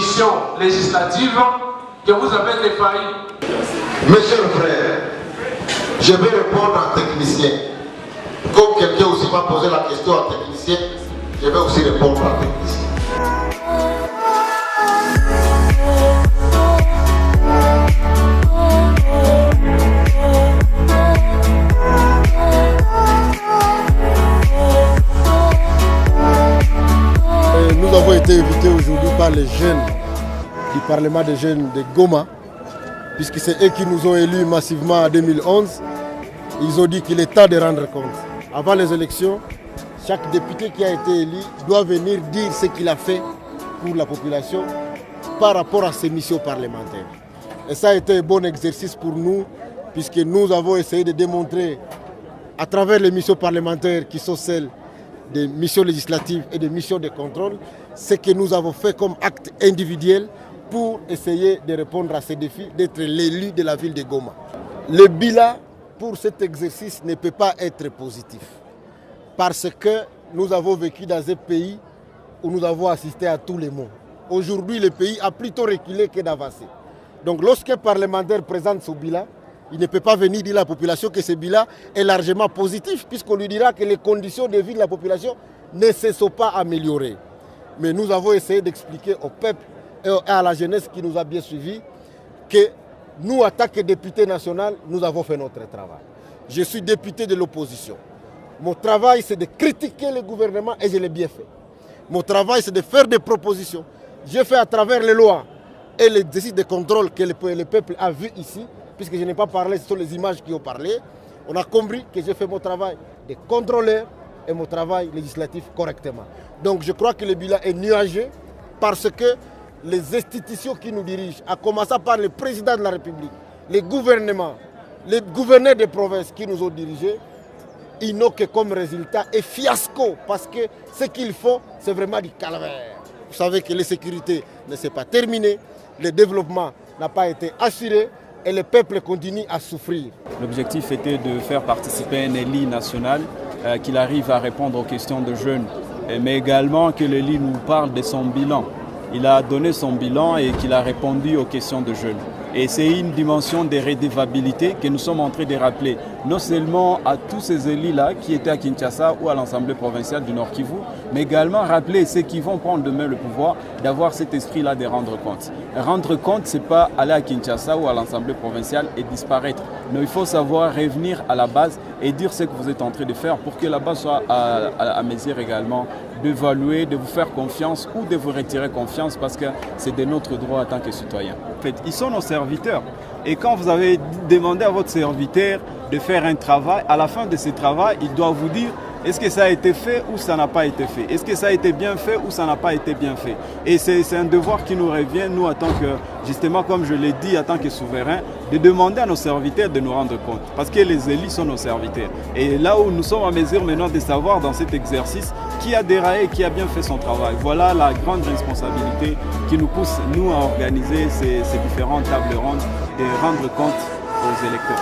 missions législatives que vous avez défailli. Monsieur le frère, je vais répondre en technicien. Comme quelqu'un aussi m'a posé la question en technicien, je vais aussi répondre en technicien. Nous avons été invités aujourd'hui par les jeunes du Parlement des jeunes de Goma, puisque c'est eux qui nous ont élus massivement en 2011. Ils ont dit qu'il est temps de rendre compte. Avant les élections, chaque député qui a été élu doit venir dire ce qu'il a fait pour la population par rapport à ses missions parlementaires. Et ça a été un bon exercice pour nous, puisque nous avons essayé de démontrer à travers les missions parlementaires qui sont celles des missions législatives et des missions de contrôle, ce que nous avons fait comme acte individuel pour essayer de répondre à ces défis, d'être l'élu de la ville de Goma. Le bilan pour cet exercice ne peut pas être positif, parce que nous avons vécu dans un pays où nous avons assisté à tous les maux. Aujourd'hui, le pays a plutôt reculé que d'avancé. Donc lorsqu'un parlementaire présente son bilan, il ne peut pas venir dire à la population que ce bilan est largement positif, puisqu'on lui dira que les conditions de vie de la population ne se sont pas améliorées. Mais nous avons essayé d'expliquer au peuple et à la jeunesse qui nous a bien suivis que nous, en tant que député national, nous avons fait notre travail. Je suis député de l'opposition. Mon travail, c'est de critiquer le gouvernement et je l'ai bien fait. Mon travail, c'est de faire des propositions. J'ai fait à travers les lois et l'exercice de contrôle que le peuple a vu ici, puisque je n'ai pas parlé, ce sont les images qui ont parlé. On a compris que j'ai fait mon travail de contrôleur et mon travail législatif correctement. Donc je crois que le bilan est nuageux parce que les institutions qui nous dirigent, à commencer par le président de la République, les gouvernements, les gouverneurs des provinces qui nous ont dirigés, ils n'ont que comme résultat un fiasco parce que ce qu'ils font, c'est vraiment du calvaire. Vous savez que la sécurité ne s'est pas terminée, le développement n'a pas été assuré et le peuple continue à souffrir. L'objectif était de faire participer un élu national qu'il arrive à répondre aux questions de jeunes, mais également que l'élu nous parle de son bilan. Il a donné son bilan et qu'il a répondu aux questions de jeunes. Et c'est une dimension de redevabilité que nous sommes en train de rappeler, non seulement à tous ces élus-là qui étaient à Kinshasa ou à l'Assemblée provinciale du Nord Kivu, mais également rappeler ceux qui vont prendre demain le pouvoir d'avoir cet esprit-là de rendre compte. Rendre compte, ce n'est pas aller à Kinshasa ou à l'Assemblée provinciale et disparaître. Mais il faut savoir revenir à la base et dire ce que vous êtes en train de faire pour que la base soit à mesure également d'évaluer, de vous faire confiance ou de vous retirer confiance parce que c'est de notre droit en tant que citoyen. En fait, ils sont nos serviteurs. Et quand vous avez demandé à votre serviteur de faire un travail, à la fin de ce travail, il doit vous dire est-ce que ça a été fait ou ça n'a pas été fait? Est-ce que ça a été bien fait ou ça n'a pas été bien fait? Et c'est un devoir qui nous revient, nous, en tant que, justement, comme je l'ai dit, en tant que souverain, de demander à nos serviteurs de nous rendre compte. Parce que les élus sont nos serviteurs. Et là où nous sommes à mesure maintenant de savoir dans cet exercice qui a déraillé, qui a bien fait son travail. Voilà la grande responsabilité qui nous pousse, nous, à organiser ces différentes tables rondes et rendre compte aux électeurs.